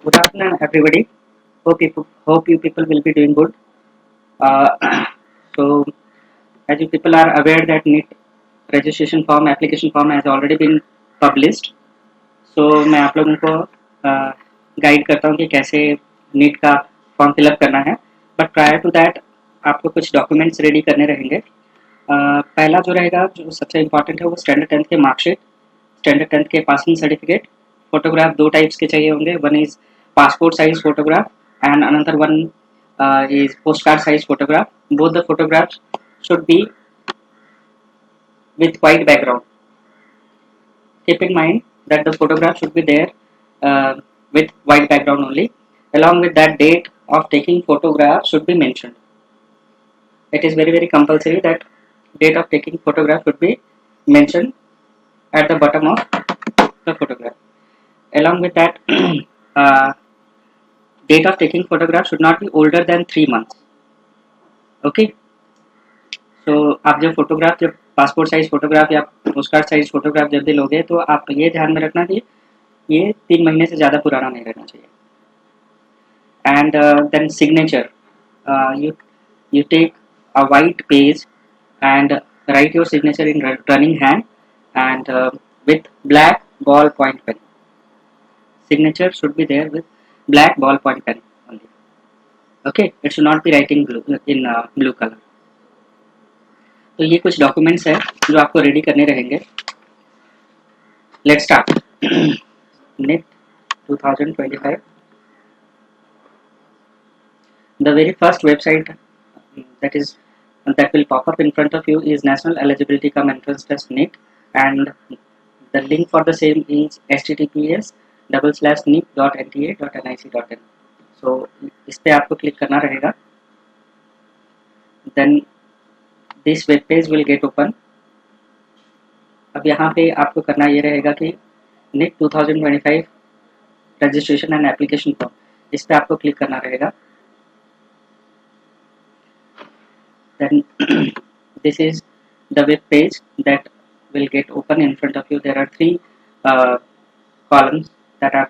Good afternoon, everybody. Hope you people will be doing good. Uh, so, as you people are aware that NEET registration form, application form has already been published. So, मैं आप लोगों को guide करता हूँ कि कैसे NEET का form fill up करना है. बट प्रायर टू दैट आपको कुछ डॉक्यूमेंट्स रेडी करने रहेंगे. पहला जो रहेगा, जो सबसे इम्पोर्टेंट है, वो स्टैंडर्ड 10th के मार्कशीट, स्टैंडर्ड 10th के पासिंग सर्टिफिकेट. फोटोग्राफ दो टाइप्स के चाहिए होंगे. One is passport size photograph and another one is postcard size photograph. Both the photographs should be with white background. Keep in mind that the photograph should be there with white background only. Along with that, date of taking photograph should be mentioned. It is very compulsory that date of taking photograph should be mentioned at the bottom of the photograph. Along with that, uh, date of taking photograph should not be older than 3 months. Okay. तो आप जब passport size photograph या postcard size photograph जब भी लोगे तो आप ये ध्यान में रखना कि ये 3 महीने से ज़्यादा पुराना नहीं रहना चाहिए. And then signature, you take a white page and write your signature in running hand and with black ballpoint pen. Signature should be there with black ballpoint pen only. Okay, it should not be writing blue color. तो ये कुछ documents है जो आपको ready करने रहेंगे. Let's start. NEET 2025. The very first website that will pop up in front of you is National Eligibility Cum Entrance Test NEET, and the link for the same is https://neet.nta.nic.in. So इस पे आपको click करना रहेगा. Then this web page will get open. अब यहाँ पे आपको करना ये रहेगा कि NEET 2025 registration and application form, इस पे आपको क्लिक करना रहेगा. Then this is the web page that will get open in front of you. There are three columns that are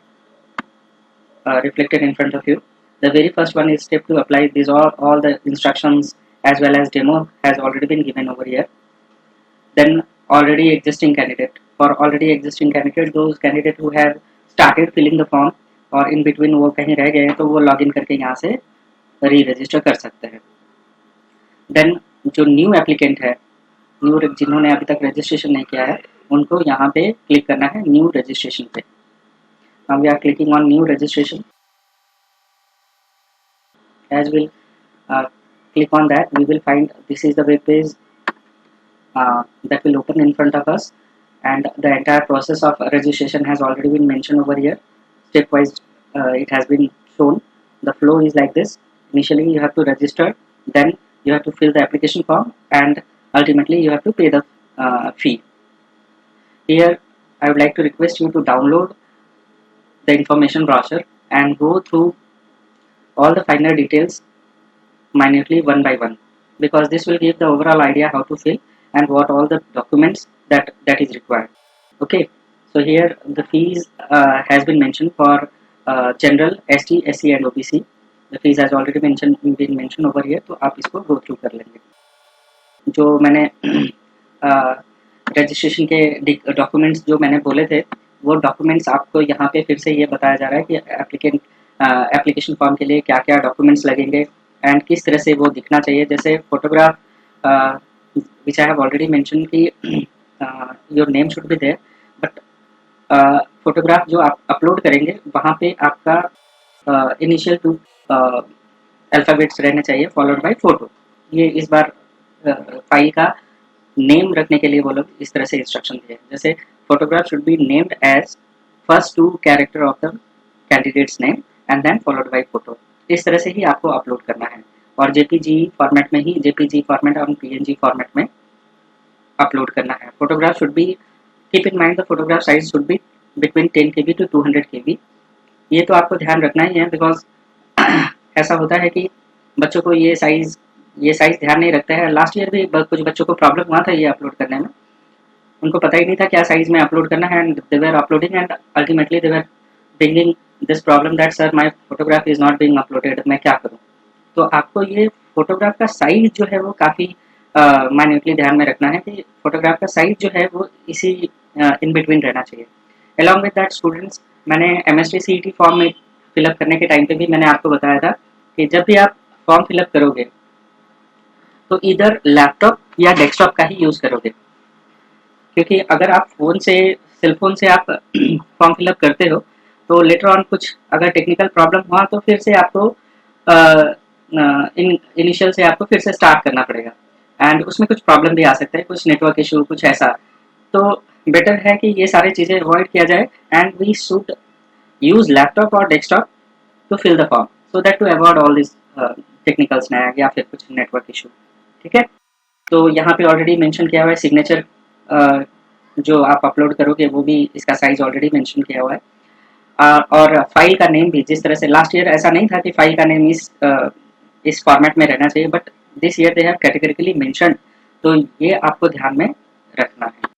reflected in front of you. The very first one is step to apply. These are all the instructions as well as demo has already been given over here. Then already existing candidate. For already existing candidate, those candidate who have started filling the form और in between वो कहीं रह गए हैं तो वो login करके यहाँ से री-रजिस्टर कर सकते हैं. देन जो न्यू एप्लीकेंट है, जिन्होंने अभी तक रजिस्ट्रेशन नहीं किया है, उनको यहाँ पे क्लिक करना है न्यू रजिस्ट्रेशन पे. Now we are clicking on new registration. As we'll click on that, we will find this is the web page that will open in front of us, and the entire process of registration has already been mentioned over here. Stepwise it has been shown. The flow is like this. Initially you have to register, then you have to fill the application form, and ultimately you have to pay the fee. Here I would like to request you to download the information brochure and go through all the finer details minutely one by one, because this will give the overall idea how to fill and what all the documents that is required. Okay, so here the fees has been mentioned for general, ST, SC and OBC. The fees has already been mentioned over here, तो आप इसको go through कर लेंगे. जो मैंने registration के documents जो मैंने बोले थे, वो डॉक्यूमेंट्स आपको यहाँ पे फिर से ये बताया जा रहा है कि एप्लीकेशन फॉर्म के लिए क्या क्या डॉक्यूमेंट्स लगेंगे एंड किस तरह से वो दिखना चाहिए. जैसे photograph which I have already mention कि your name should be there, but photograph जो आप अपलोड करेंगे वहाँ पे आपका इनिशियल 2 अल्फ़ाबेट्स रहने चाहिए फॉलोड बाय फोटो. ये इस बार फाइल का नेम रखने के लिए वो लोग इस तरह से इंस्ट्रक्शन दिए. जैसे photograph should be named as first 2 character of the candidates name and then followed by photo. इस तरह से ही आपको अपलोड करना है, और जेपीजी फॉर्मेट में ही, जेपीजी फॉर्मेट और पीएनजी फॉर्मेट में अपलोड करना है. Photograph should B, keep in mind the photograph size should be between 10 KB to 200 KB. ये तो आपको ध्यान रखना ही है, बिकॉज ऐसा होता है कि बच्चों को ये साइज ध्यान नहीं रखता है. लास्ट ईयर भी कुछ बच्चों को प्रॉब्लम हुआ था ये अपलोड करने में. उनको पता ही नहीं था क्या साइज में अपलोड करना है, and they were uploading and ultimately they were bringing this problem that sir my photograph is not being uploaded, मैं क्या करूँ? तो आपको ये फोटोग्राफ का साइज जो है वो काफ़ी माइन्यूटली ध्यान में रखना है कि फोटोग्राफ का साइज जो है वो इसी इन बिटवीन रहना चाहिए। अलॉन्ग विद दैट स्टूडेंट्स, मैंने एमएसटी सीईटी फॉर्म में फिलअप करने के टाइम पे भी मैंने आपको बताया था कि जब भी आप फॉर्म फिलअप करोगे तो इधर लैपटॉप या डेस्कटॉप का ही यूज़ करोगे, क्योंकि अगर आप फ़ोन से सेल फ़ोन से आप फॉर्म फिलअप करते हो तो लेटर ऑन कुछ अगर टेक्निकल प्रॉब्लम हुआ तो फिर से आपको इनिशियल से आपको फिर से स्टार्ट करना पड़ेगा एंड उसमें कुछ प्रॉब्लम भी आ सकता है, कुछ नेटवर्क इशू कुछ ऐसा। तो बेटर है कि ये सारी चीज़ें अवॉइड किया जाए and we should use laptop और desktop to fill the form so that to avoid all this technical snag या फिर कुछ नेटवर्क इशू। ठीक है, तो यहाँ पे ऑलरेडी मेंशन किया हुआ है सिग्नेचर जो आप अपलोड करोगे वो भी इसका साइज ऑलरेडी मेंशन किया हुआ है। और फाइल का नेम भी जिस तरह से लास्ट ईयर ऐसा नहीं था कि फाइल का नेम इस फॉर्मेट में रहना चाहिए, but this year they have categorically mention, तो ये आपको ध्यान में रखना है।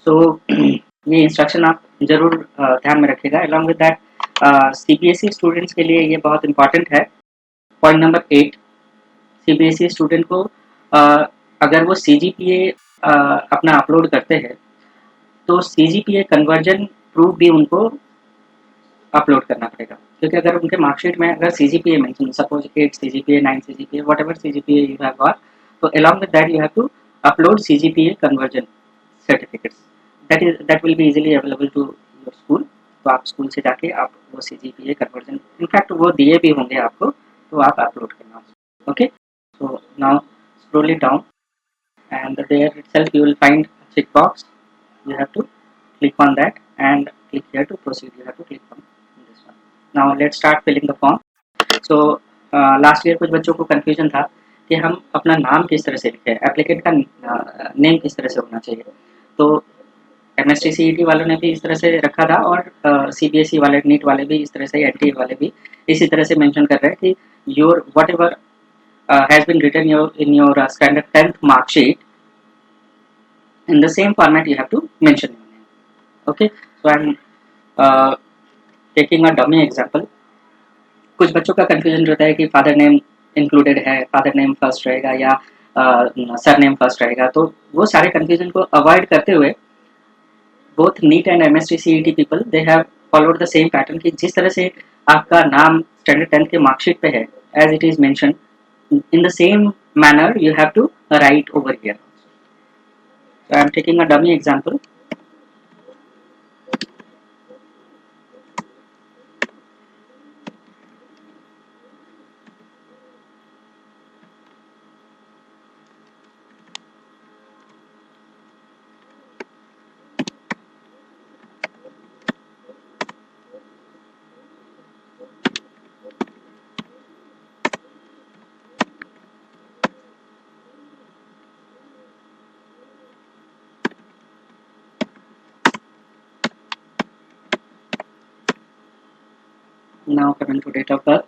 सो ये इंस्ट्रक्शन आप जरूर ध्यान में रखिएगा। Along with that CBSE students के लिए ये बहुत इंपॉर्टेंट है। पॉइंट नंबर 8, सीबीएसई स्टूडेंट को अगर वो सीजीपीए अपना अपलोड करते हैं तो सीजीपीए कन्वर्जन प्रूफ भी उनको अपलोड करना पड़ेगा, क्योंकि अगर उनके मार्कशीट में अगर CGPA mention suppose 8 CGPA 9 CGPA whatever CGPA you have got, तो along with that you have to upload CGPA conversion certificates that will be easily available to your school. तो आप स्कूल से जाके आप वो CGPA conversion in fact वो दिए भी होंगे आपको, तो आप अपलोड करना। Okay, so now scroll it down and there itself you will find a check box. You have to click on that and click here to proceed. You have to click on this one. Now let's start filling the form. So last year कुछ बच्चों को confusion था कि हम अपना नाम किस तरह से लिखें, एप्लीकेंट का नेम किस तरह से होना चाहिए। तो एमएसटी सीईटी वालों ने भी इस तरह से रखा था और सीबीएसई वाले नीट वाले भी इस तरह से, एनटीए वाले भी इसी तरह से मेंशन कर रहे हैं कि your what ever has been written in your standard 10th mark sheet, in the same format you have to mention your name. Okay, so I'm uh, taking a dummy example. कुछ बच्चों का confusion रहता है कि father name included है, father name first रहेगा या sir name first रहेगा। तो वो सारे कंफ्यूजन को अवॉइड करते हुए both neat and MST CET people they have followed the same pattern कि जिस तरह से आपका नाम स्टैंडर्ड 10th के मार्कशीट पे है as it is mention, in the same manner you have to write over here. So I am taking a dummy example. Now coming to date of birth.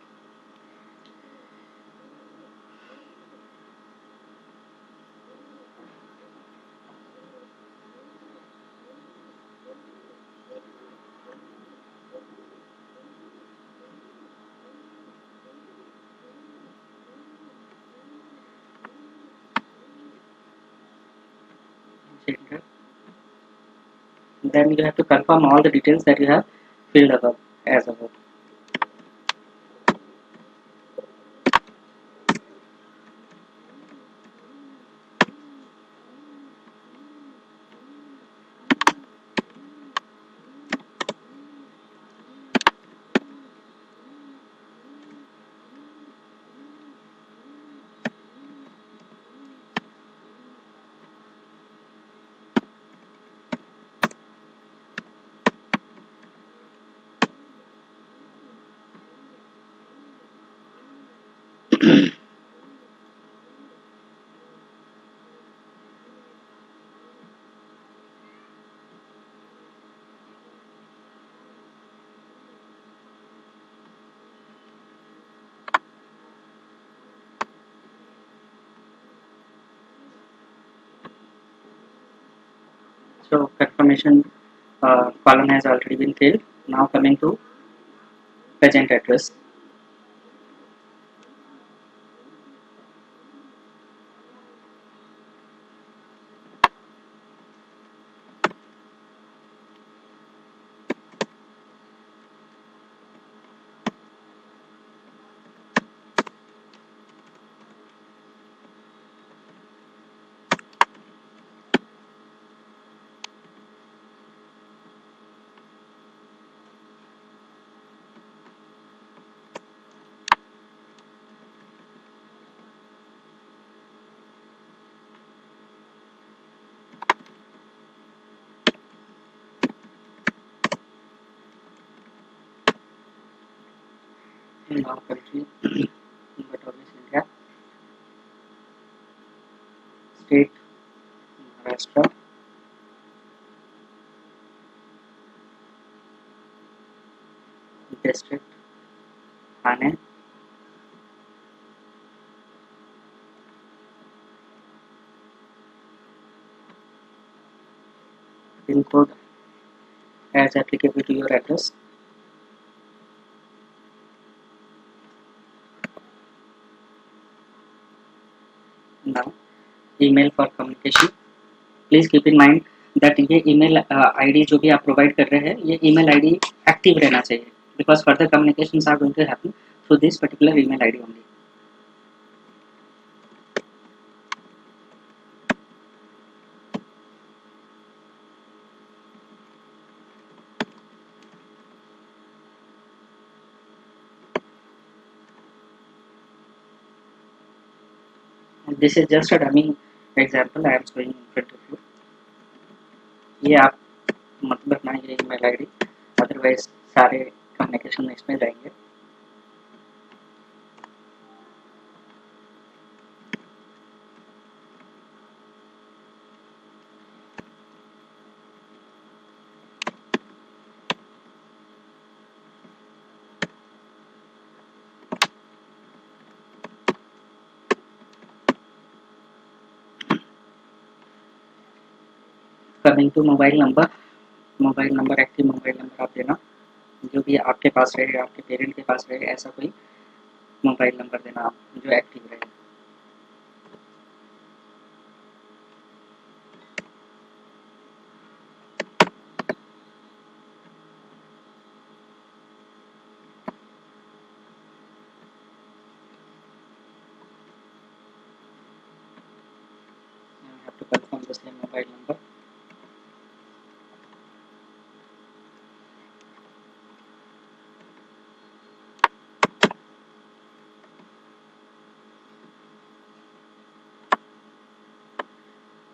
Then you have to confirm all the details that you have filled above as above. So confirmation column has already been filled. Now coming to present address. In our country, but always India, state Maharashtra, district Thane, pin code as applicable to your address. Now, email for communication. Please keep in mind that ये email ID जो भी आप provide कर रहे हैं ये email ID active रहना चाहिए because further communications are going to happen through this particular email ID only. This is just a dummy example I am showing in front of you. ये आप मत भरना ये ईमेल आईडी अदरवाइज सारे communication इसमें जाएंगे. Coming to mobile number active mobile number आप देना जो भी आपके पास रहे आपके पेरेंट के पास रहे ऐसा कोई मोबाइल नंबर देना आप जो एक्टिव रहे. You have to confirm the same mobile number.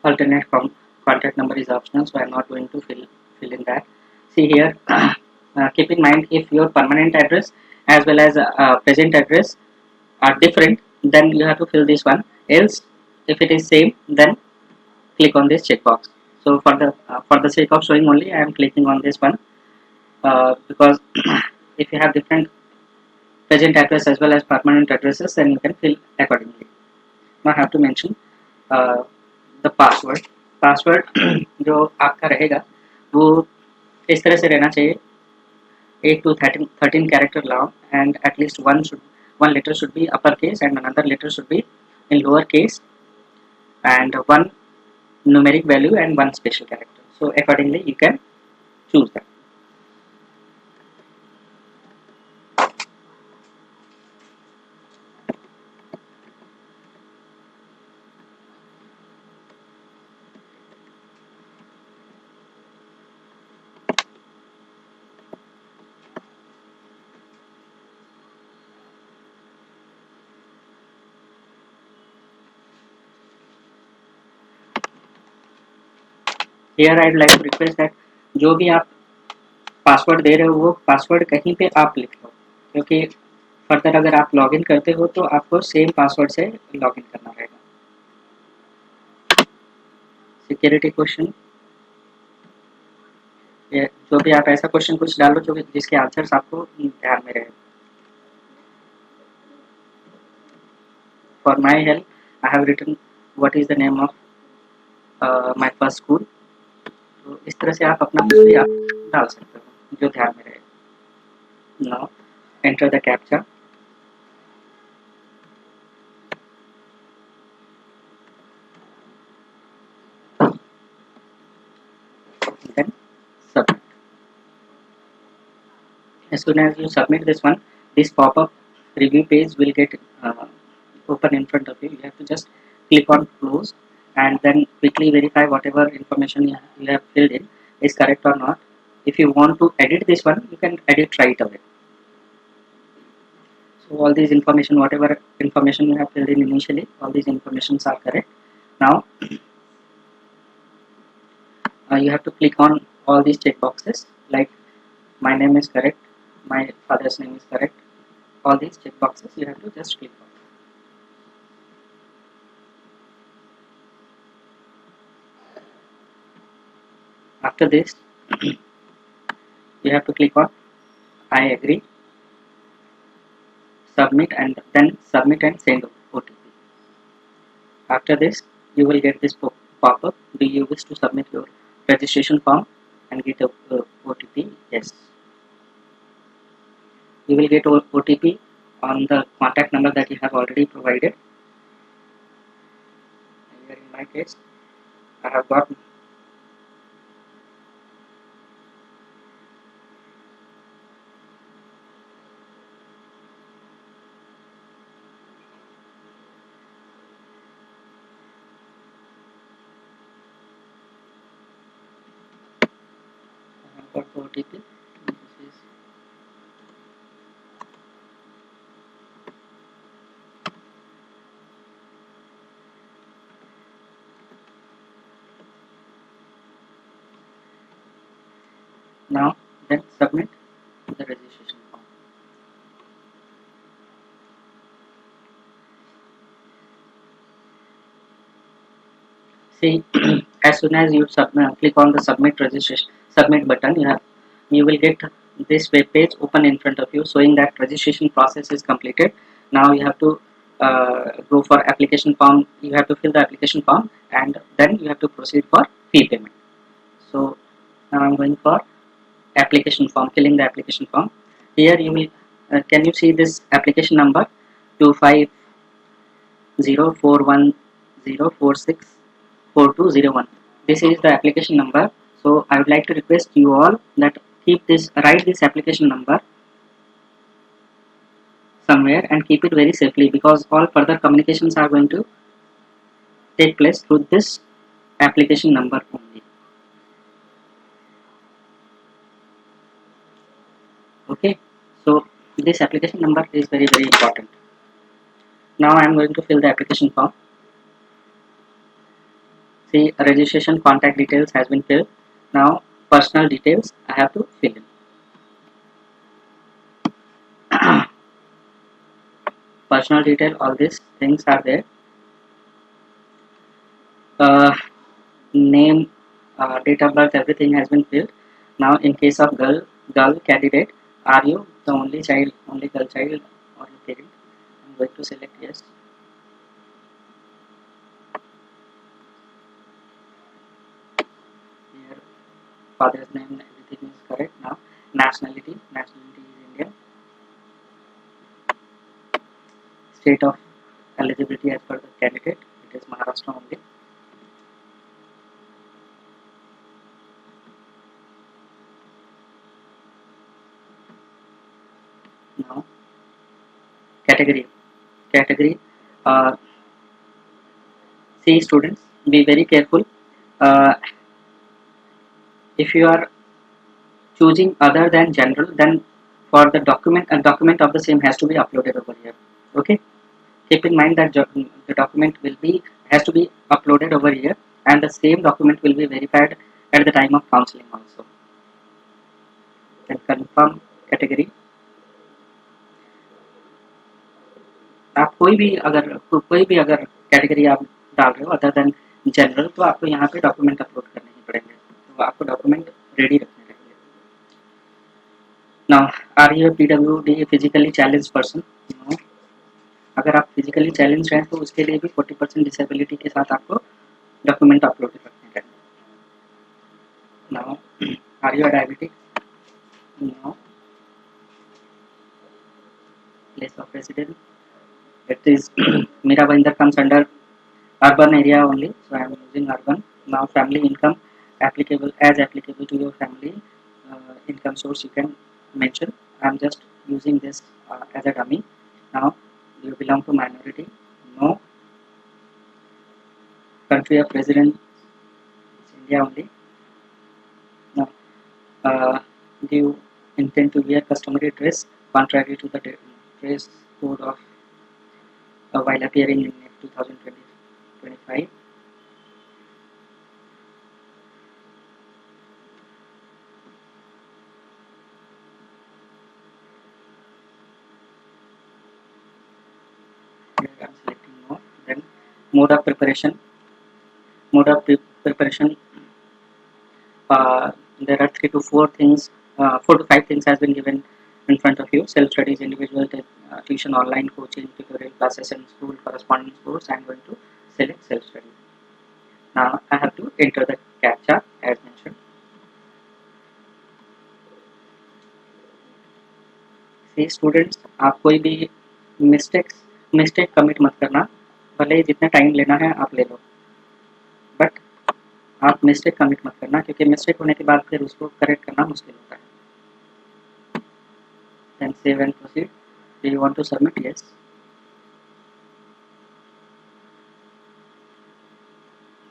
Alternate contact number is optional, so I am not going to fill in that. See here, keep in mind if your permanent address as well as present address are different, then you have to fill this one. Else, if it is same, then click on this checkbox. So for the sake of showing only, I am clicking on this one because if you have different present address as well as permanent addresses, then you can fill accordingly. Now I have to mention the password जो आपका रहेगा वो इस तरह से रहना चाहिए 8 to 13 character long and at least one letter should be uppercase and another letter should be in lower case and one numeric value and one special character. So accordingly you can choose that. Here I'd like to request that जो भी आप password दे रहे हो वो password कहीं पे आप लिख लो क्योंकि फर्दर अगर आप लॉगिन करते हो तो आपको सेम पासवर्ड से लॉगिन करना रहेगा. सिक्योरिटी क्वेश्चन जो भी आप ऐसा क्वेश्चन कुछ डालो जो जिसके आंसर्स आपको ध्यान में रहे. For my help I have written what is the name of my first school. तो इस तरह से आप अपना कुछ भी आप डाल सकते हो जो ध्यान में रहे. Now enter the captcha, then submit. As soon as you submit this one, this pop-up review page will get open in front of you. You have to just click on close and then quickly verify whatever information you have filled in is correct or not. If you want to edit this one, you can edit right away. So all these information, whatever information you have filled in initially, all these informations are correct. Now you have to click on all these check boxes, like my name is correct, my father's name is correct. All these check boxes you have to just click on. After this, you have to click on I agree, submit, and then submit and send OTP. After this, you will get this pop-up. Do you wish to submit your registration form and get a OTP? Yes. You will get OTP on the contact number that you have already provided. Here in my case, I have got the OTP. This is now then submit the registration form. See, as soon as you click on the submit button, you will get this web page open in front of you, showing that registration process is completed. Now you have to go for application form. You have to fill the application form, and then you have to proceed for fee payment. So now I'm going for application form, filling the application form. Here you will can you see this application number 250410464201. This is the application number. So I would like to request you all that write this application number somewhere and keep it very safely, because all further communications are going to take place through this application number only. Okay, so this application number is very important. Now I am going to fill the application form. See, registration contact details has been filled. Now personal details I have to fill in. Personal detail, all these things are there. Name, date of birth, everything has been filled. Now in case of girl candidate, are you the only girl child or your parent? I'm going to select yes. Here father's name, everything is correct. Now nationality is Indian. State of eligibility as per the candidate, it is Maharashtra only. Now category, uh, see students, be very careful. uh, if you are choosing other than general, then for the document, a document of the same has to be uploaded over here. Okay, keep in mind that the document will be has to be uploaded over here, and the same document will be verified at the time of counseling also. Then confirm category. आप कोई भी अगर category आप डाल रहे हो other than general, तो आपको यहाँ पे डॉक्यूमेंट अपलोड करने ही पड़ेंगे, तो आपको डॉक्यूमेंट रेडी रखने रहेंगे. Now are you PWD physically challenge person? No. अगर आप फिजिकली चैलेंज हैं तो उसके लिए भी 40% डिसेबिलिटी के साथ आपको डॉक्यूमेंट अपलोड रखने रहेंगे. Now are you diabetic? No. place of residence. It is Mirabinder comes under urban area only, so I am using urban. Now family income applicable to your family income source you can mention. I am just using this as a dummy. Now you belong to minority. No, country of residence is India only. Now uh, do you intend to wear customary dress contrary to the dress code of while appearing in 2025? Here I am selecting no. Then mode of preparation. Preparation. There are 4 to 5 things has been given in front of you. Self studies, individual tuition, online coaching, tutorial classes, and school correspondence course. I am going to select self study. Now I have to enter the captcha as mentioned. See students, आप कोई भी mistake commit मत करना, भले ही जितना time लेना है आप ले लो, बट आप मिस्टेक कमिट मत करना क्योंकि मिस्टेक होने के बाद फिर उसको करेक्ट करना मुश्किल होता है. Then save and proceed. Do you want to submit? Yes.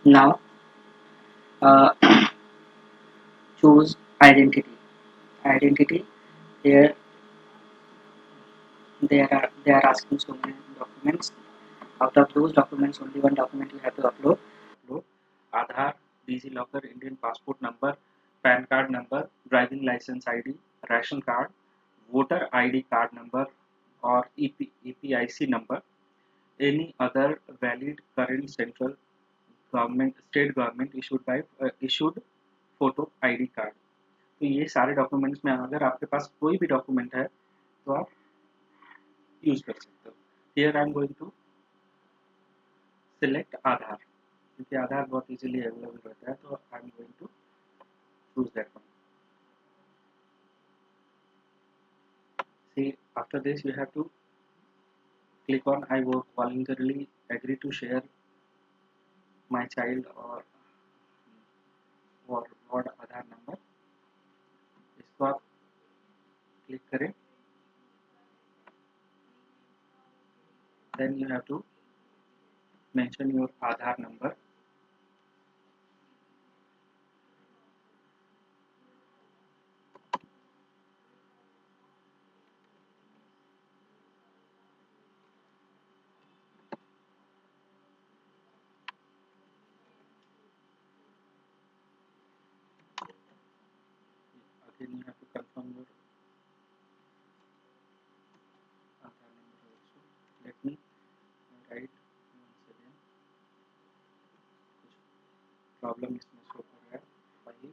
Now uh, choose identity. Identity. Here they are asking so many documents. Out of those documents, only one document you have to upload. Upload Aadhaar, DigiLocker, Indian passport number, PAN card number, driving license ID, ration card, voter ID card number, or EPIC number, any other valid current central government state government issued photo ID card. तो ये सारे documents में अगर आपके पास कोई भी document है तो आप यूज कर सकते हो. Here I am going to select Aadhaar क्योंकि आधार बहुत इजीली अवेलेबल रहता है, तो I am going to choose that one. See after this you have to click on I will voluntarily agree to share my child or what Aadhaar number, इसको आप click करें. Then you have to mention your Aadhaar number. Again you have to confirm your Aadhaar number also. Let me write once again. कुछ problem इसमें show कर रहा है. 5 6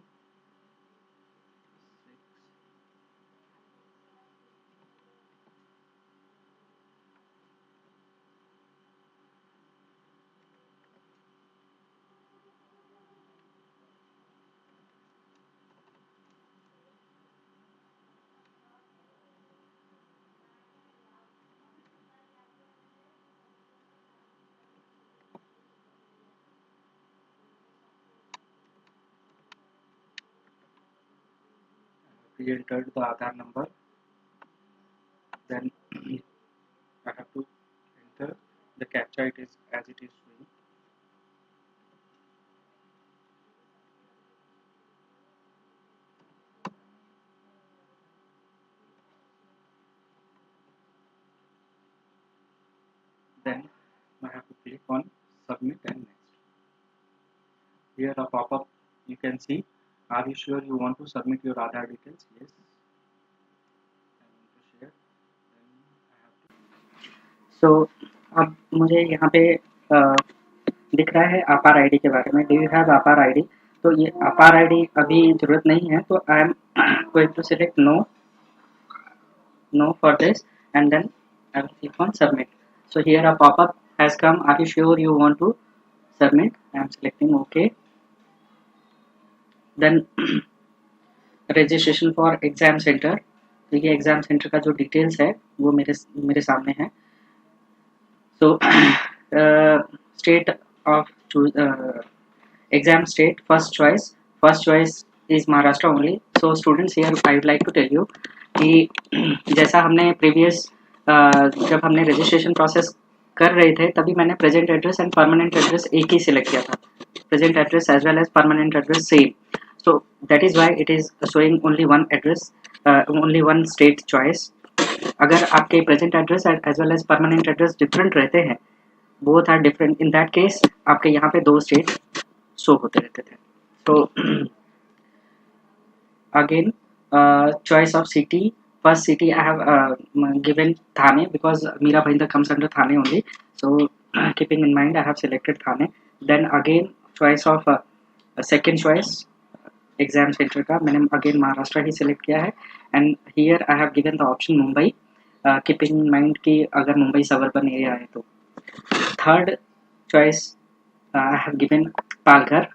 we entered the Aadhaar number. Then I have to enter the captcha. It is as it is showing. Then I have to click on submit and next. Here a pop-up you can see. Are you sure you want to submit your Aadhaar details? Yes. I want to share. Then I have to. So अब मुझे यहाँ पे दिख रहा है आपार ID के बारे में. Do you have APAAR ID? तो ये आपार आईडी अभी जरूरत नहीं है, तो I am going to select no for this, and then I will click on submit. So here a pop-up has come. Are you sure you want to submit? I am selecting OK. Then registration for exam center. देखिए exam centre का जो details है वो मेरे सामने है। So state of exam state first choice is Maharashtra only. So students, here I would like to tell you कि जैसा हमने प्रीवियस जब हमने रजिस्ट्रेशन प्रोसेस कर रहे थे तभी मैंने present address and permanent address एक ही सिलेक्ट किया था, present address as well as permanent address same. So that is why it is showing only one address, only one state choice. अगर आपके present address as well as permanent address different रहते हैं, both are different, in that case आपके यहाँ पे दो state show होते रहते थे. तो again choice of city, first city I have given Thane because Mira Bhayandar comes under Thane only. So keeping in mind I have selected Thane. Then again choice of second choice exam centre का मैंने again Maharashtra ही select किया है. And here I have given the option Mumbai, keeping in mind कि अगर Mumbai suburban area है तो. Third choice I have given Palghar,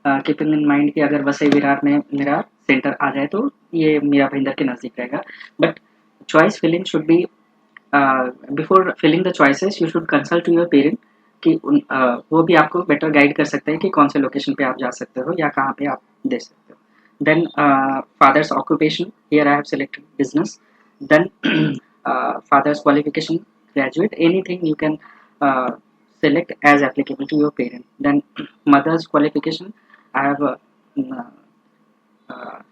keeping in mind कि अगर वसई विरार में मेरा सेंटर आ जाए तो ये मीरा भाईंदर के नज़दीक रहेगा. But choice filling should be before filling the choices you should consult to your parent कि वो भी आपको बेटर गाइड कर सकते हैं कि कौन से लोकेशन पे आप जा सकते हो या कहाँ पे आप दे सकते हो. Then father's occupation, here I have selected business. Then father's qualification graduate, anything you can select as applicable to your parent. Then mother's qualification I have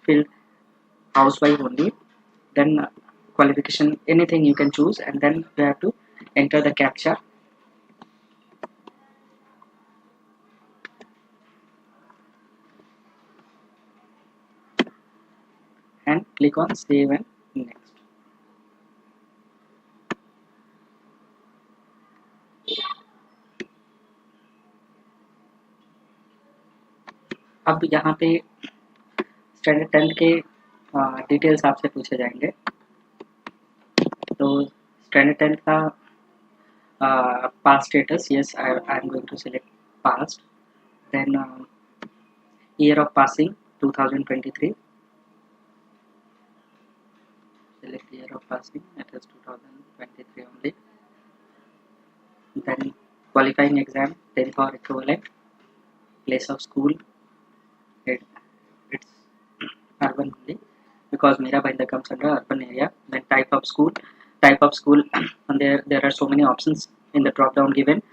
filled housewife only. Then qualification anything you can choose, and then you have to enter the captcha and click on save and next. अब यहाँ पे standard 10th के details आपसे पूछे जाएंगे. तो standard 10th का पास status, yes I am going to select past. Then year of passing 2023, select year of passing, it is 2023 only. Then qualifying exam 10th or equivalent, place of school it's urban only because Mira Bhayandar comes under urban area. Then type of school and there are so many options in the drop down given.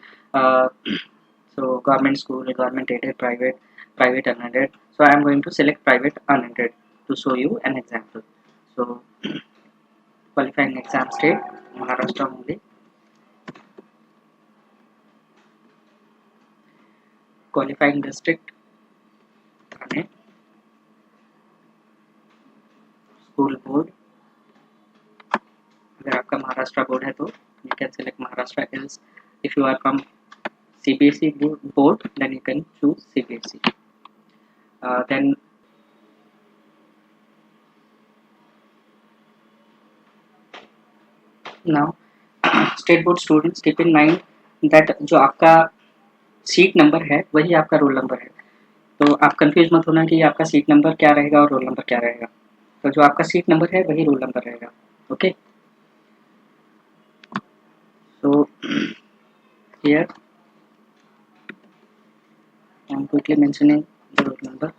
So government school, government aided, private unaided. So I am going to select private unaided to show you an example. So qualifying exam state Maharashtra only. Qualifying district Thane. School board, अगर आपका Maharashtra board है तो you can select Maharashtra. Else if you are from CBSE board then you can choose CBSE. Then now state board students keep in mind that जो आपका seat number है वही आपका roll number है. तो आप कंफ्यूज मत होना कि आपका सीट नंबर क्या रहेगा और रोल नंबर क्या रहेगा. तो जो आपका सीट नंबर है वही रोल नंबर रहेगा. Okay. So here I am quickly mentioning the roll number.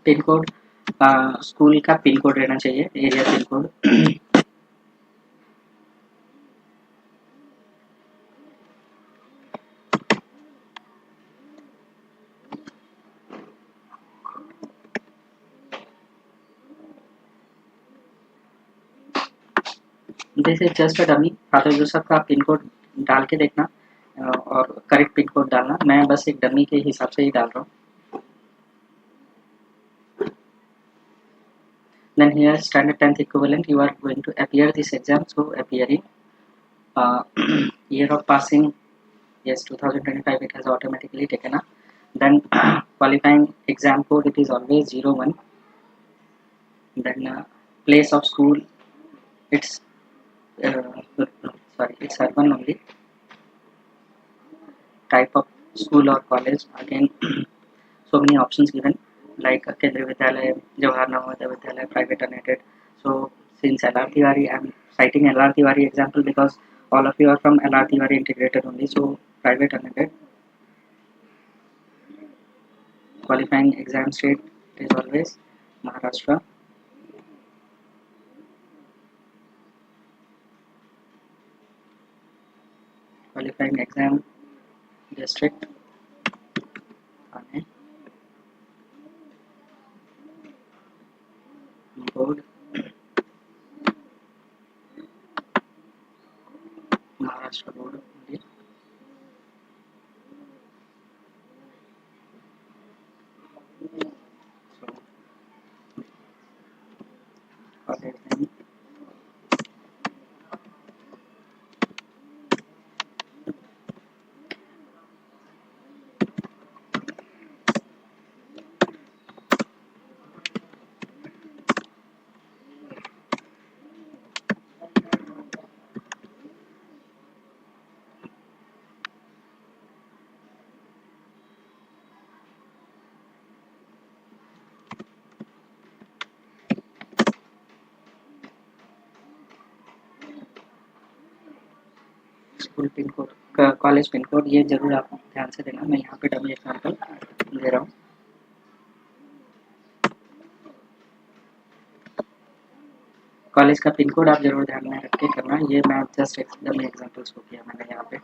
Pin code, school का पिन कोड रहना चाहिए, area pin code. This is just a dummy. Father Joseph का पिन कोड डाल के देखना और करेक्ट पिन कोड डालना. मैं बस एक डमी के हिसाब से ही डाल रहा हूँ. Then here standard 10th equivalent, you are going to appear this exam. So appearing uh, year of passing, yes, 2025 it has automatically taken up. Then qualifying exam code, it is always 01. Then place of school, it's sorry, it's urban only. Type of school or college, again so many options given, like Kendriya Vidyalaya, Jawahar Navodaya Vidyalaya, private unaided. So since LR Tiwari, I'm citing LR Tiwari example because all of you are from LR Tiwari integrated only. So private unaided. Qualifying exam state is always Maharashtra. Qualifying exam district Thane. Board Maharashtra board only. So qualifying school pin code, college pin code, ये जरूर आप ध्यान से देना. मैं यहाँ पे dummy example दे रहा हूँ. कॉलेज का पिन कोड आप जरूर ध्यान में रख के करना. ये मैं जस्ट डमी एग्जाम्पल्स को किया मैंने यहाँ पे.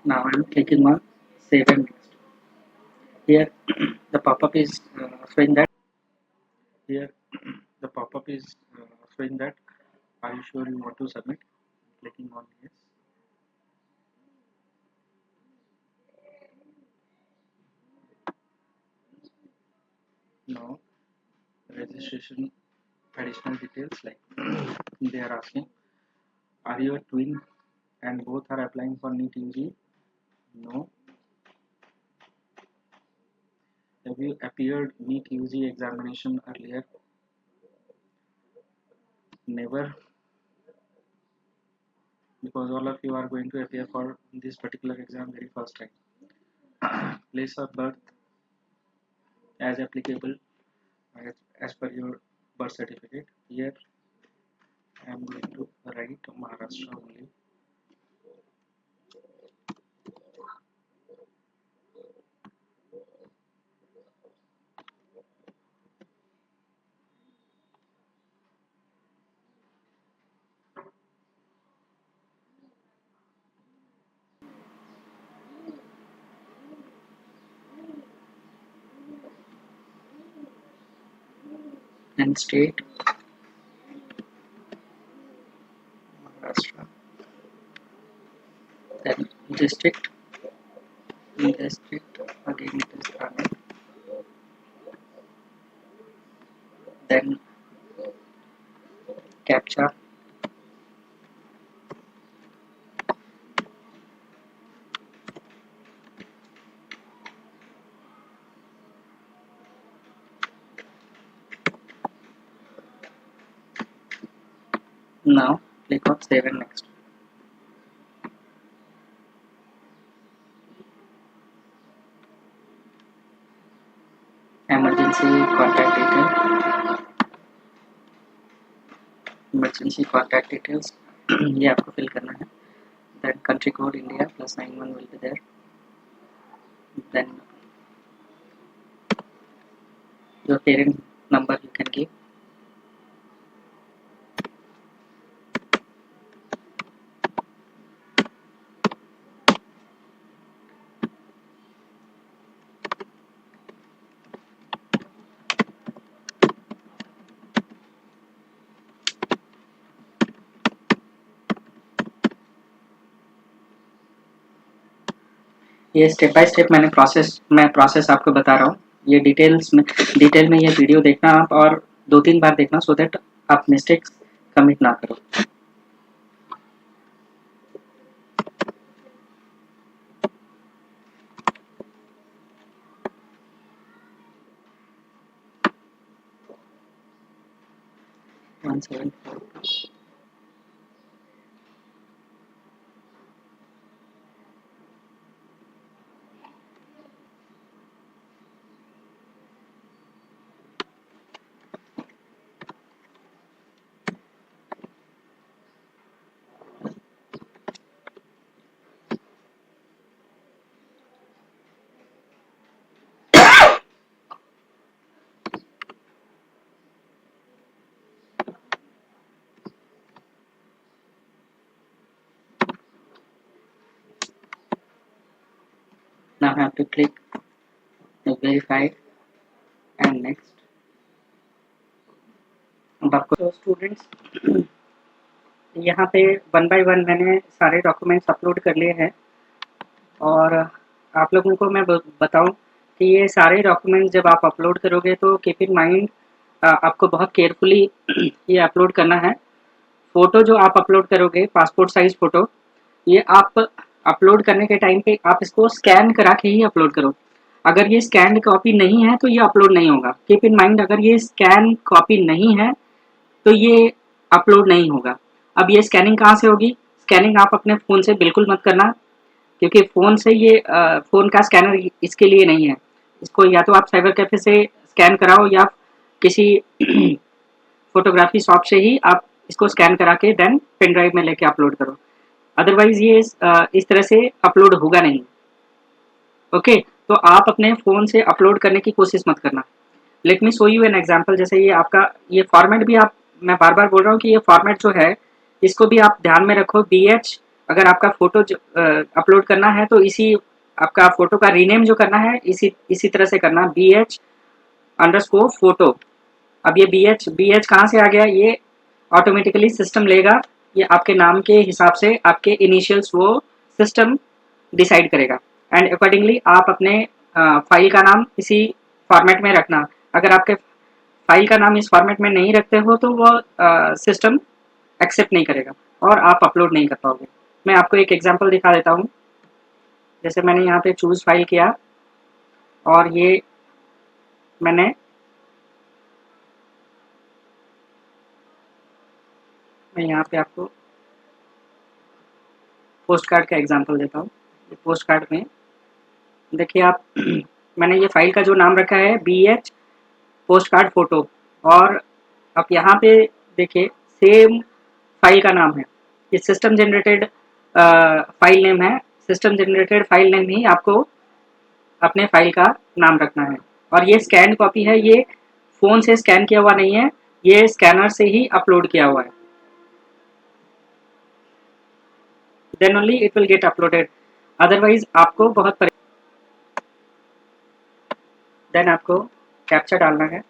Now I'm clicking on save and next. Here the pop-up is showing that. Here the pop-up is showing that. Are you sure you want to submit? Clicking on yes. Now registration additional details, like they are asking, are you a twin and both are applying for NEET UG? No. Have you appeared NEET UG examination earlier? Never, because all of you are going to appear for this particular exam very first time. Place of birth as applicable as per your birth certificate. Here I am going to write Maharashtra only. And state Maharashtra. Then district, again it is Thane. Then captcha. Now click on save and next. Emergency contact detail. Emergency contact details. ये आपको fill करना है. Then country code India plus 91 will be there. Then your parent number you can give. ये step by step मैं process आपको बता रहा हूँ। ये डिटेल में ये वीडियो देखना आप, और 2-3 बार देखना, सो दैट आप मिस्टेक्स कमिट ना करो। One seven now I have to click verify and next। अब आपको तो स्टूडेंट्स यहाँ पे 1 बाय 1 मैंने सारे डॉक्यूमेंट्स अपलोड कर लिए हैं, और आप लोगों को मैं बताऊं कि ये सारे डॉक्यूमेंट्स जब आप अपलोड करोगे तो कीप इन माइंड आपको बहुत केयरफुली ये अपलोड करना है। फ़ोटो जो आप अपलोड करोगे, पासपोर्ट साइज़ फ़ोटो, ये आप अपलोड करने के टाइम पे आप इसको स्कैन करा के ही अपलोड करो। अगर ये स्कैन्ड कॉपी नहीं है तो ये अपलोड नहीं होगा। कीप इन माइंड, अगर ये स्कैन कॉपी नहीं है तो ये अपलोड नहीं होगा। अब ये स्कैनिंग कहाँ से होगी? स्कैनिंग आप अपने फ़ोन से बिल्कुल मत करना, क्योंकि फ़ोन से ये फ़ोन का स्कैनर इसके लिए नहीं है। इसको या तो आप साइबर कैफ़े से स्कैन कराओ, या किसी फोटोग्राफी शॉप से ही आप इसको स्कैन करा के देन पेन ड्राइव में लेके अपलोड करो। अदरवाइज ये इस तरह से अपलोड होगा नहीं। ओके, तो आप अपने फ़ोन से अपलोड करने की कोशिश मत करना। Let me show you an example. जैसे ये आपका ये फॉर्मेट भी आप, मैं बार बार बोल रहा हूँ कि ये फॉर्मेट जो है इसको भी आप ध्यान में रखो। BH, अगर आपका फ़ोटो अपलोड करना है तो इसी आपका फ़ोटो का रीनेम जो करना है इसी तरह से करना, BH_ फ़ोटो। अब ये BH कहाँ से आ गया? ये ऑटोमेटिकली सिस्टम लेगा, ये आपके नाम के हिसाब से आपके इनिशियल्स वो सिस्टम डिसाइड करेगा, एंड अकॉर्डिंगली आप अपने फाइल का नाम इसी फॉर्मेट में रखना। अगर आपके फाइल का नाम इस फॉर्मेट में नहीं रखते हो तो वो सिस्टम एक्सेप्ट नहीं करेगा और आप अपलोड नहीं कर पाओगे। मैं आपको एक एग्जांपल दिखा देता हूँ। जैसे मैंने यहाँ पे चूज़ फाइल किया, और ये मैं यहाँ पे आपको पोस्ट कार्ड का एग्जांपल देता हूँ। पोस्ट कार्ड में देखिए आप मैंने ये फाइल का जो नाम रखा है BH पोस्ट कार्ड फ़ोटो, और आप यहाँ पे देखिए सेम फाइल का नाम है। ये सिस्टम जनरेटेड फाइल नेम है। सिस्टम जनरेटेड फाइल नेम ही आपको अपने फाइल का नाम रखना है। और ये स्कैन कॉपी है, ये फ़ोन से स्कैन किया हुआ नहीं है, ये स्कैनर से ही अपलोड किया हुआ है। Then only it will get uploaded. Otherwise आपको देन आपको कैप्चा डालना है।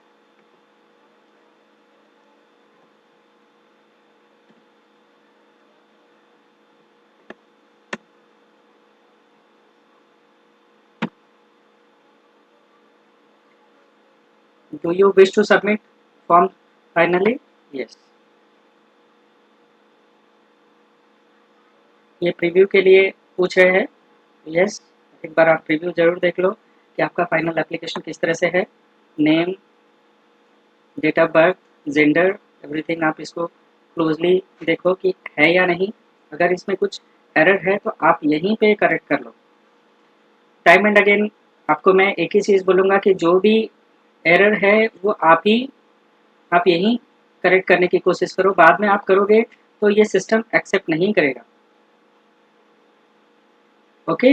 Do you wish to submit form finally? Yes. ये प्रीव्यू के लिए पूछ रहे हैं। यस, एक बार आप प्रीव्यू जरूर देख लो कि आपका फाइनल एप्लीकेशन किस तरह से है। Name, date of birth, gender, everything आप इसको क्लोजली देखो कि है या नहीं। अगर इसमें कुछ एरर है तो आप यहीं पे करेक्ट कर लो। टाइम एंड अगेन आपको मैं एक ही चीज़ बोलूँगा कि जो भी एरर है वो आप यहीं करेक्ट करने की कोशिश करो। बाद में आप करोगे तो ये सिस्टम एक्सेप्ट नहीं करेगा। ओके,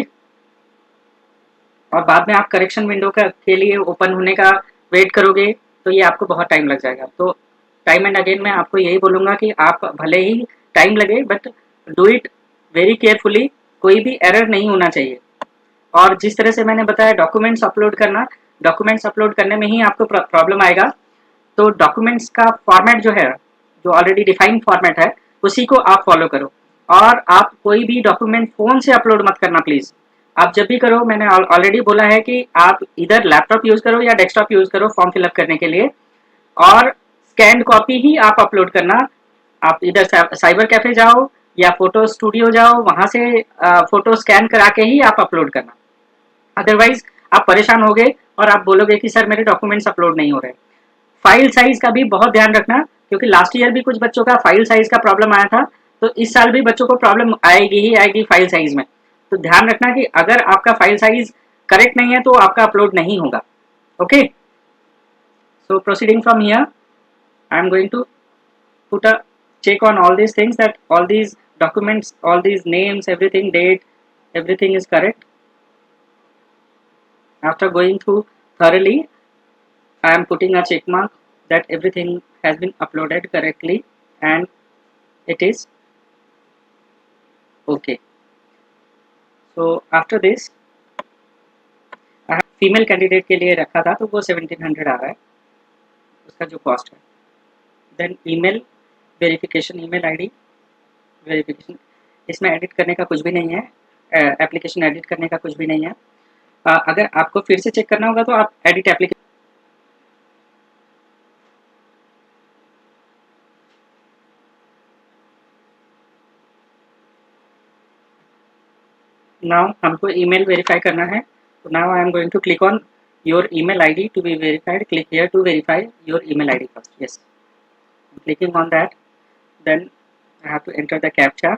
और बाद में आप करेक्शन विंडो के लिए ओपन होने का वेट करोगे तो ये आपको बहुत टाइम लग जाएगा। तो टाइम एंड अगेन मैं आपको यही बोलूँगा कि आप भले ही टाइम लगे but do it very carefully. कोई भी एरर नहीं होना चाहिए। और जिस तरह से मैंने बताया डॉक्यूमेंट्स अपलोड करना, डॉक्यूमेंट्स अपलोड करने में ही आपको प्रॉब्लम आएगा। तो डॉक्यूमेंट्स का फॉर्मेट जो है, जो ऑलरेडी डिफाइंड फॉर्मेट है, उसी को आप फॉलो करो। और आप कोई भी डॉक्यूमेंट फ़ोन से अपलोड मत करना प्लीज़। आप जब भी करो, मैंने ऑलरेडी बोला है कि आप इधर लैपटॉप यूज करो या डेस्कटॉप यूज करो फॉर्म फिलअप करने के लिए, और स्कैन्ड कॉपी ही आप अपलोड करना। आप इधर साइबर कैफे जाओ या फोटो स्टूडियो जाओ, वहां से फोटो स्कैन करा के ही आप अपलोड करना। अदरवाइज आप परेशान होगे और आप बोलोगे कि सर मेरे डॉक्यूमेंट्स अपलोड नहीं हो रहे। फाइल साइज का भी बहुत ध्यान रखना, क्योंकि लास्ट ईयर भी कुछ बच्चों का फाइल साइज का प्रॉब्लम आया था, तो इस साल भी बच्चों को प्रॉब्लम आएगी ही आएगी फाइल साइज में। तो ध्यान रखना कि अगर आपका फाइल साइज करेक्ट नहीं है तो आपका अपलोड नहीं होगा। Okay, so proceeding from here, I am going to put a check on all these things, that all these documents, all these names, everything, date, everything is correct. After going through thoroughly, I am putting a check mark that everything has been uploaded correctly and it is okay. So after this, I have female candidate के लिए रखा था तो वो 1700 आ रहा है उसका जो कॉस्ट है। Then email verification, email ID verification, इसमें एडिट करने का कुछ भी नहीं है, एप्लीकेशन एडिट करने का कुछ भी नहीं है। अगर आपको फिर से चेक करना होगा तो आप एडिट एप्लीकेशन, नाउ हमको ईमेल वेरीफाई करना है, तो now I am going to click on your email ID to be verified, click here to verify your email ID first. Yes, clicking on that, then I have to enter the captcha.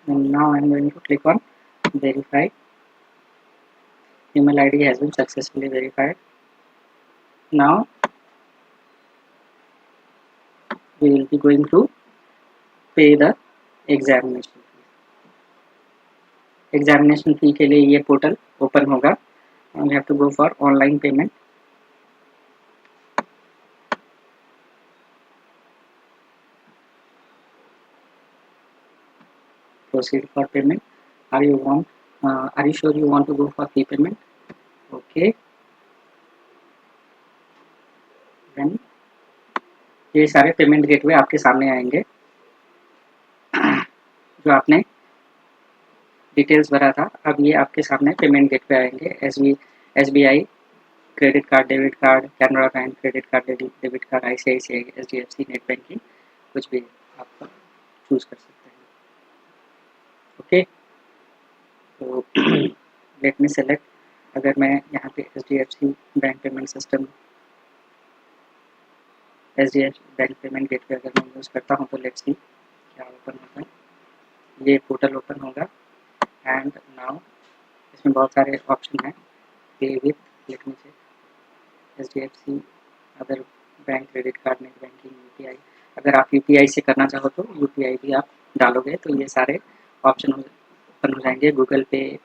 And now I am going to click on verify. Email ID has been successfully verified. Now we will be going to pay the examination fee. Examination फी के लिए ये portal open होगा, we have to go for online payment. Proceed for payment. Are you sure you want to go for fee payment? Okay. Then ये सारे payment gateway आपके सामने आएंगे जो आपने डिटेल्स भरा था। अब ये आपके सामने पेमेंट गेटवे आएंगे, SBI credit card, debit card, Canara bank credit card, debit card, ICICI, HDFC net banking, कुछ भी आप चूज कर सकते हैं। ओके, तो लेट मी सेलेक्ट, अगर मैं यहाँ पे HDFC bank payment system, HDFC bank payment gateway अगर मैं यूज़ करता हूँ तो लेट्स सी क्या ओपन होता है। ये पोर्टल ओपन होगा एंड नाउ इसमें बहुत सारे ऑप्शन हैं, pay with, let me check, HDFC, other bank, credit card, net banking, UPI। अगर आप UPI से करना चाहो तो UPI भी आप डालोगे तो ये सारे ऑप्शन ओपन हो जाएंगे, गूगल पे,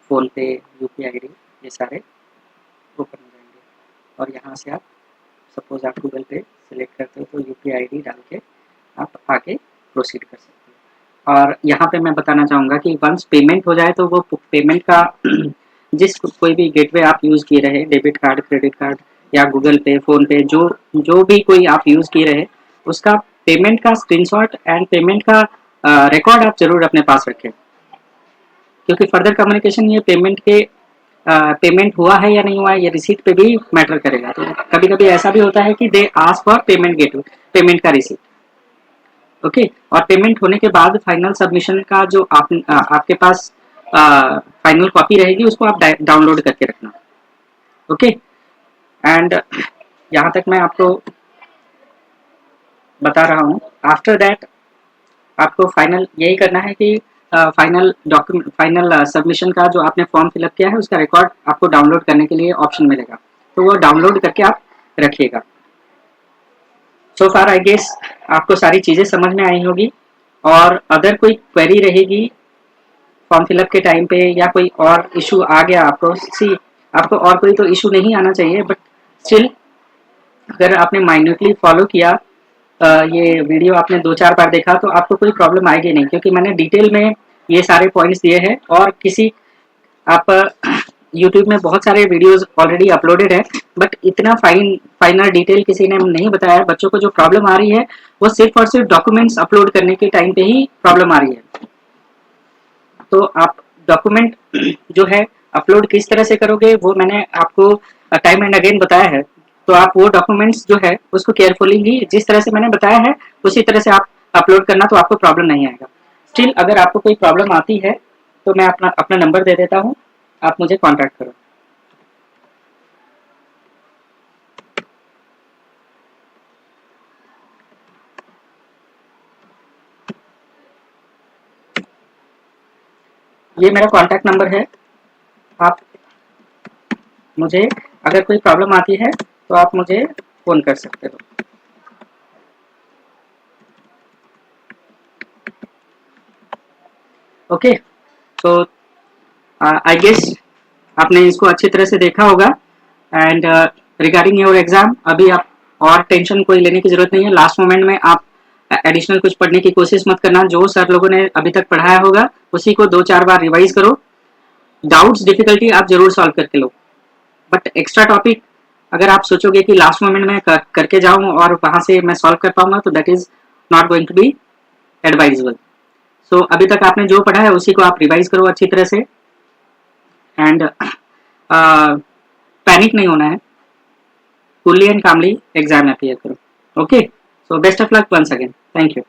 फ़ोन पे, UPI ID, ये सारे ओपन हो जाएंगे। और यहाँ से आप सपोज आप गूगल पे सिलेक्ट करते हो तो UPI ID डाल के आप आगे प्रोसीड कर सकते हो। और यहाँ पे मैं बताना चाहूँगा कि वंस पेमेंट हो जाए तो वो पेमेंट का जिस कोई भी गेटवे आप यूज़ किए रहे, डेबिट कार्ड, क्रेडिट कार्ड या गूगल पे, फ़ोन पे, जो भी कोई आप यूज़ किए रहे, उसका पेमेंट का स्क्रीनशॉट एंड पेमेंट का रिकॉर्ड आप जरूर अपने पास रखें, क्योंकि फर्दर कम्युनिकेशन ये पेमेंट के पेमेंट हुआ है या नहीं हुआ है ये रिसीट पे भी मैटर करेगा। तो कभी कभी ऐसा भी होता है कि they ask for payment gateway, payment का रिसीट। ओके, और पेमेंट होने के बाद फाइनल सबमिशन का जो आपके पास फाइनल कॉपी रहेगी उसको आप डाउनलोड करके रखना। ओके, एंड यहाँ तक मैं आपको बता रहा हूँ। आफ्टर दैट आपको फाइनल यही करना है कि फाइनल डॉक्यूमेंट, फाइनल सबमिशन का जो आपने फॉर्म फिलअप किया है उसका रिकॉर्ड आपको डाउनलोड करने के लिए ऑप्शन मिलेगा, तो वो डाउनलोड करके आप रखिएगा। सो फार आई गेस आपको सारी चीज़ें समझ में आई होगी, और अगर कोई क्वेरी रहेगी फॉर्म फिलअप के टाइम पे या कोई और इशू आ गया आपको, सी आपको और कोई तो इशू नहीं आना चाहिए, बट स्टिल अगर आपने माइन्यूटली फॉलो किया, ये वीडियो आपने 2-4 बार देखा, तो आपको कोई प्रॉब्लम आएगी नहीं, क्योंकि मैंने डिटेल में ये सारे पॉइंट्स दिए हैं। और किसी आप यूट्यूब में बहुत सारे वीडियोस ऑलरेडी अपलोडेड है, बट इतना फाइनल डिटेल किसी ने नहीं बताया। बच्चों को जो प्रॉब्लम आ रही है वो सिर्फ और सिर्फ डॉक्यूमेंट्स अपलोड करने के टाइम पे ही प्रॉब्लम आ रही है। तो आप डॉक्यूमेंट जो है अपलोड किस तरह से करोगे वो मैंने आपको टाइम एंड अगेन बताया है। तो आप वो डॉक्यूमेंट्स जो है उसको केयरफुली ही जिस तरह से मैंने बताया है उसी तरह से आप अपलोड करना, तो आपको प्रॉब्लम नहीं आएगा। स्टिल अगर आपको कोई प्रॉब्लम आती है तो मैं अपना अपना नंबर दे देता हूँ, आप मुझे कॉन्टैक्ट करो। ये मेरा कॉन्टैक्ट नंबर है। आप मुझे अगर कोई प्रॉब्लम आती है तो आप मुझे फ़ोन कर सकते हो। ओके, तो आई गेस आपने इसको अच्छी तरह से देखा होगा। एंड रिगार्डिंग योर एग्जाम, अभी आप और टेंशन कोई लेने की जरूरत नहीं है। लास्ट मोमेंट में आप एडिशनल कुछ पढ़ने की कोशिश मत करना। जो सर लोगों ने अभी तक पढ़ाया होगा उसी को 2-4 बार रिवाइज करो। डाउट्स डिफिकल्टी आप जरूर सॉल्व करके लो, बट एक्स्ट्रा टॉपिक अगर आप सोचोगे कि लास्ट मोमेंट में करके जाऊं और वहां से मैं सॉल्व कर पाऊंगा, तो that is not going to be advisable. So अभी तक आपने जो पढ़ा है उसी को आप रिवाइज करो अच्छी तरह से। एंड पैनिक नहीं होना है, coolly and calmly exam appear करो। Okay, so best of luck once again, thank you.